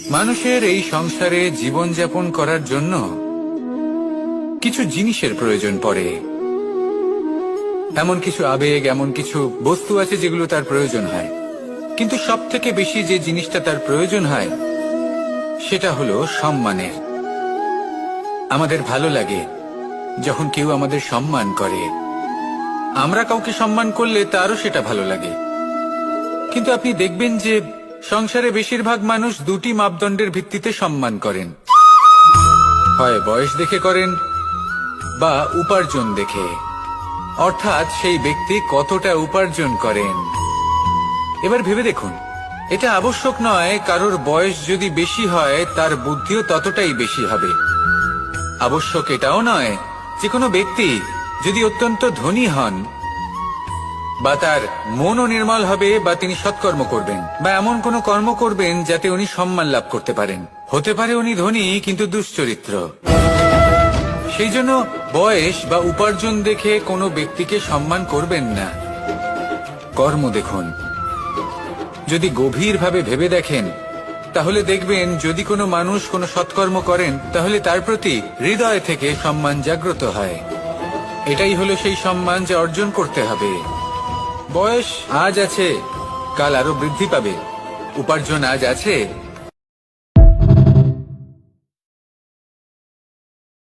মানুষের এই সংসারে জীবনযাপন করার জন্য কিছু জিনিসের প্রয়োজন পড়ে। এমন কিছু আবেগ, এমন কিছু বস্তু আছে যেগুলো তার প্রয়োজন হয়। কিন্তু সবথেকে বেশি যে জিনিসটা তার প্রয়োজন হয় সেটা হলো সম্মানের। আমাদের ভালো লাগে যখন কেউ আমাদের সম্মান করে। আমরা কাউকে সম্মান করলে তারও সেটা ভালো লাগে। কিন্তু আপনি দেখবেন যে সংসারে বেশিরভাগ মানুষ দুটি মাপদণ্ডের ভিত্তিতে সম্মান করেন, হয় বয়স দেখে করেন বা উপার্জন দেখে, অর্থাৎ সেই ব্যক্তি কতটা উপার্জন করেন। এবার ভেবে দেখুন, এটা আবশ্যক নয় কারোর বয়স যদি বেশি হয় তার বুদ্ধিও ততটাই বেশি হবে। আবশ্যক এটাও নয় যে কোনো ব্যক্তি যদি অত্যন্ত ধনী হন বা তার মনও নির্মল হবে বা তিনি সৎকর্ম করবেন বা এমন কোনো কর্ম করবেন যাতে উনি সম্মান লাভ করতে পারেন। হতে পারে উনি ধনী কিন্তু দুশ্চরিত্র। সেই জন্য বয়স বা উপার্জন দেখে কোনো ব্যক্তিকে সম্মান করবেন না, কর্ম দেখুন। যদি গভীরভাবে ভেবে দেখেন তাহলে দেখবেন যদি কোনো মানুষ কোনো সৎকর্ম করেন তাহলে তার প্রতি হৃদয় থেকে সম্মান জাগ্রত হয়। এটাই হলো সেই সম্মান যা অর্জন করতে হবে। বয়স আজ আছে, কাল আরো বৃদ্ধি পাবে। উপার্জন আজ আছে,